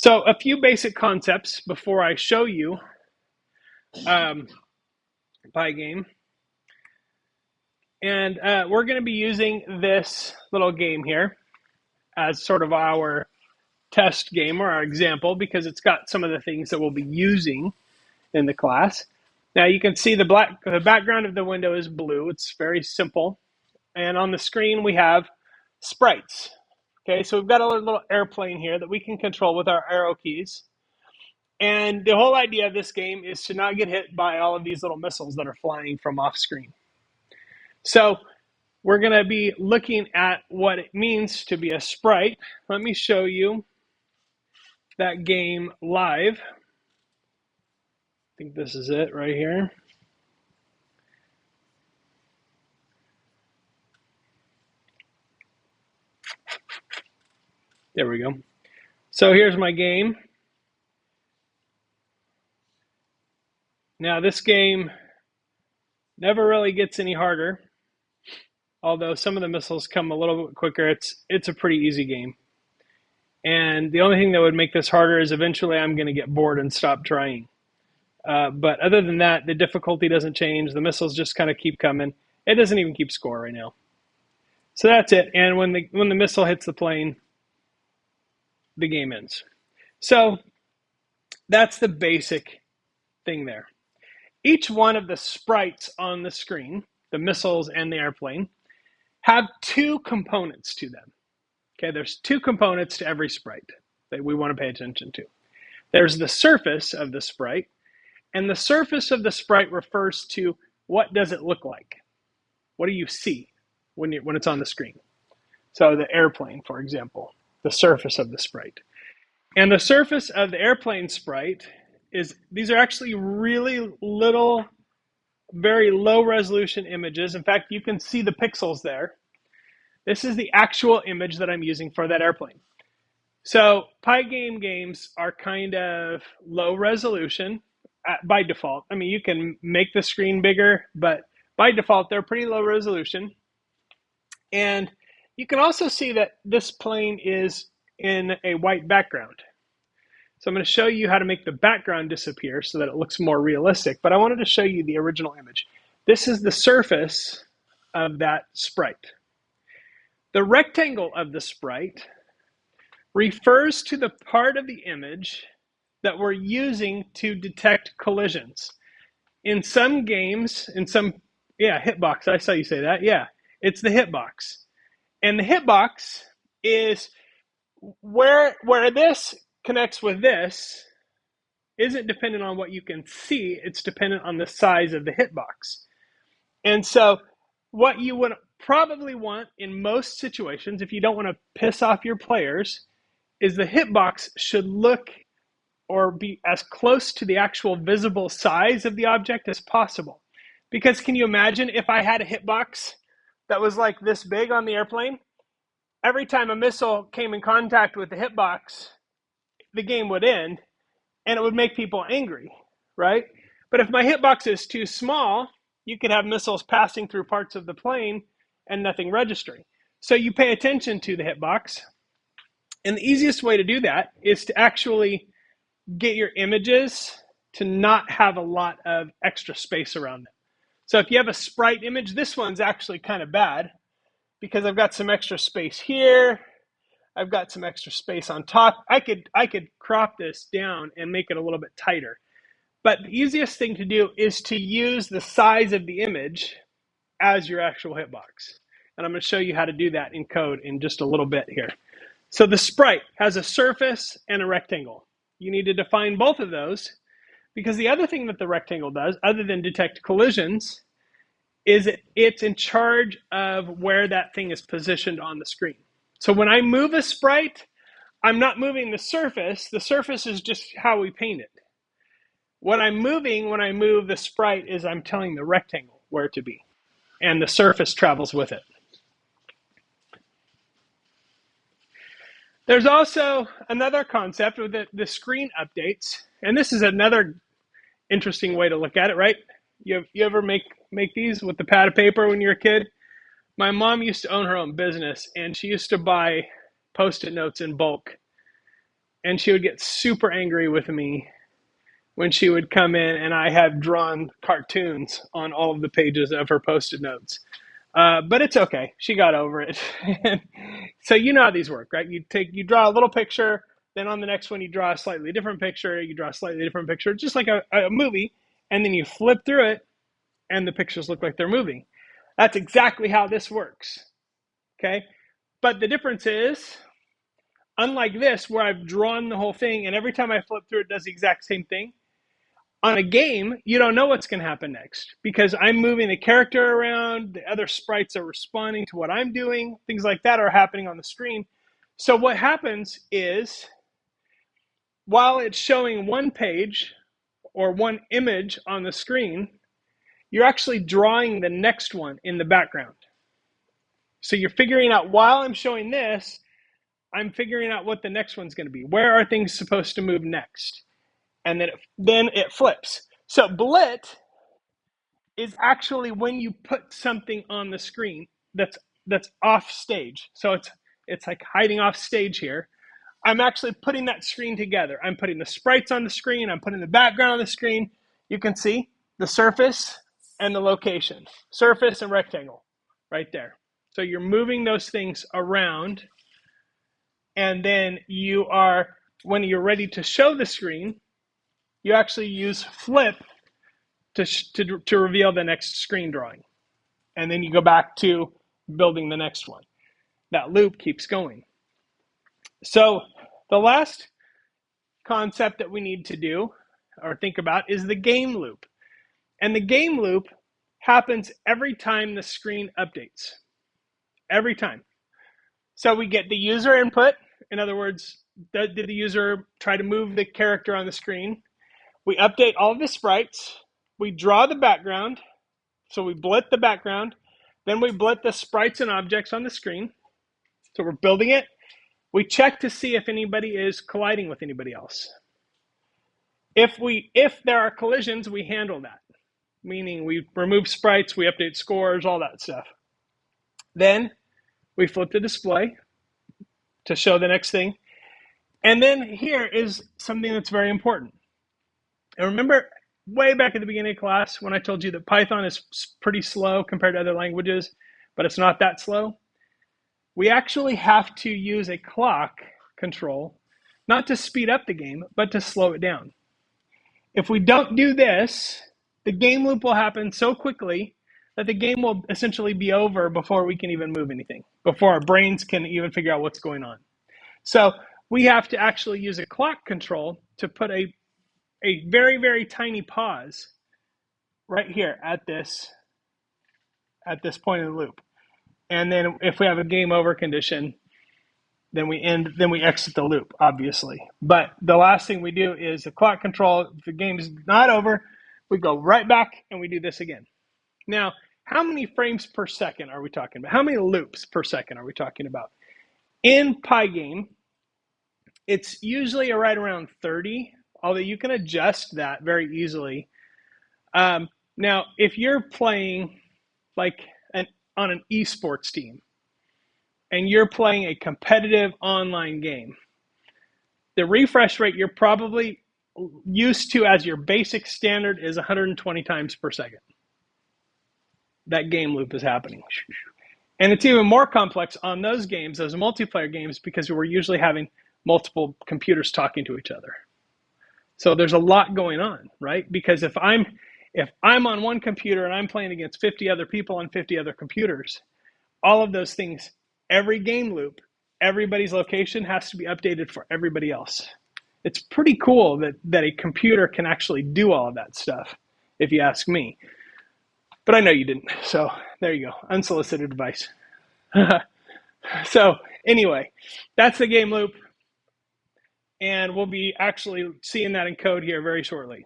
So a few basic concepts before I show you Pygame. And we're going to be using this little game here as sort of our test game or our example because it's got some of the things that we'll be using in the class. Now you can see the background of the window is blue. It's very simple. And on the screen we have sprites. Okay, so we've got a little airplane here that we can control with our arrow keys. And the whole idea of this game is to not get hit by all of these little missiles that are flying from off screen. So we're going to be looking at what it means to be a sprite. Let me show you that game live. I think this is it right here. There we go. So here's my game. Now this game never really gets any harder, although some of the missiles come a little bit quicker. It's a pretty easy game. And the only thing that would make this harder is eventually I'm going to get bored and stop trying. But other than that, the difficulty doesn't change. The missiles just kind of keep coming. It doesn't even keep score right now. So that's it. And when the missile hits the plane, the game ends. So that's the basic thing there. Each one of the sprites on the screen, the missiles and the airplane, have two components to them. Okay, there's two components to every sprite that we want to pay attention to. There's the surface of the sprite, and the surface of the sprite refers to what does it look like? What do you see when it's on the screen? So the airplane, for example, the surface of the sprite. And the surface of the airplane sprite these are actually really little, very low resolution images. In fact, you can see the pixels there. This is the actual image that I'm using for that airplane. So Pygame games are kind of low resolution by default. I mean, you can make the screen bigger, but by default, they're pretty low resolution. And you can also see that this plane is in a white background. So I'm going to show you how to make the background disappear so that it looks more realistic. But I wanted to show you the original image. This is the surface of that sprite. The rectangle of the sprite refers to the part of the image that we're using to detect collisions. In some games, hitbox, I saw you say that. Yeah, it's the hitbox. And the hitbox is where this connects with this isn't dependent on what you can see, it's dependent on the size of the hitbox. And so what you would probably want in most situations, if you don't want to piss off your players, is the hitbox should look or be as close to the actual visible size of the object as possible. Because can you imagine if I had a hitbox that was like this big on the airplane? Every time a missile came in contact with the hitbox, the game would end and it would make people angry, right? But if my hitbox is too small, you could have missiles passing through parts of the plane and nothing registering. So you pay attention to the hitbox. And the easiest way to do that is to actually get your images to not have a lot of extra space around them. So if you have a sprite image, this one's actually kind of bad because I've got some extra space here. I've got some extra space on top. I could crop this down and make it a little bit tighter. But the easiest thing to do is to use the size of the image as your actual hitbox. And I'm going to show you how to do that in code in just a little bit here. So the sprite has a surface and a rectangle. You need to define both of those because the other thing that the rectangle does, other than detect collisions, is it's in charge of where that thing is positioned on the screen. So when I move a sprite, I'm not moving the surface. The surface is just how we paint it. What I'm moving when I move the sprite is I'm telling the rectangle where to be. And the surface travels with it. There's also another concept with the screen updates. And this is another interesting way to look at it, right? You ever make these with the pad of paper when you're a kid? My mom used to own her own business, and she used to buy Post-it notes in bulk. and she would get super angry with me when she would come in and I had drawn cartoons on all of the pages of her post-it notes. But it's okay. She got over it. So you know how these work, right? You draw a little picture, then on the next one you draw a slightly different picture, you draw a slightly different picture, just like a movie, and then you flip through it and the pictures look like they're moving. That's exactly how this works. Okay? But the difference is, unlike this, where I've drawn the whole thing and every time I flip through it does the exact same thing, on a game, you don't know what's going to happen next because I'm moving the character around, the other sprites are responding to what I'm doing, things like that are happening on the screen. So what happens is, while it's showing one page or one image on the screen, you're actually drawing the next one in the background. So you're figuring out, while I'm showing this, I'm figuring out what the next one's going to be. Where are things supposed to move next? And then it flips. So Blit is actually when you put something on the screen that's off stage. So it's like hiding off stage here. I'm actually putting that screen together. I'm putting the sprites on the screen. I'm putting the background on the screen. You can see the surface and the location. Surface and rectangle right there. So you're moving those things around. And then when you're ready to show the screen, you actually use flip to reveal the next screen drawing. And then you go back to building the next one. That loop keeps going. So the last concept that we need to do or think about is the game loop. And the game loop happens every time the screen updates. Every time. So we get the user input. In other words, did the user try to move the character on the screen? We update all of the sprites. We draw the background. So we blit the background. Then we blit the sprites and objects on the screen. So we're building it. We check to see if anybody is colliding with anybody else. If there are collisions, we handle that. Meaning we remove sprites, we update scores, all that stuff. Then we flip the display to show the next thing. And then here is something that's very important. And remember, way back at the beginning of class when I told you that Python is pretty slow compared to other languages, but it's not that slow? We actually have to use a clock control, not to speed up the game, but to slow it down. If we don't do this, the game loop will happen so quickly that the game will essentially be over before we can even move anything, before our brains can even figure out what's going on. So we have to actually use a clock control to put a very, very tiny pause right here at this point in the loop. And then if we have a game over condition, then we exit the loop, obviously. But the last thing we do is the clock control. If the game is not over, we go right back and we do this again. Now, how many frames per second are we talking about? How many loops per second are we talking about? In Pygame, it's usually right around 30, although you can adjust that very easily. Now, if you're playing like on an esports team and you're playing a competitive online game, the refresh rate you're probably used to as your basic standard is 120 times per second. That game loop is happening. And it's even more complex on those games, those multiplayer games, because we're usually having multiple computers talking to each other. So there's a lot going on, right? Because if I'm on one computer and I'm playing against 50 other people on 50 other computers, all of those things, every game loop, everybody's location has to be updated for everybody else. It's pretty cool that a computer can actually do all of that stuff, if you ask me. But I know you didn't, so there you go, unsolicited advice. So anyway, that's the game loop, and we'll be actually seeing that in code here very shortly.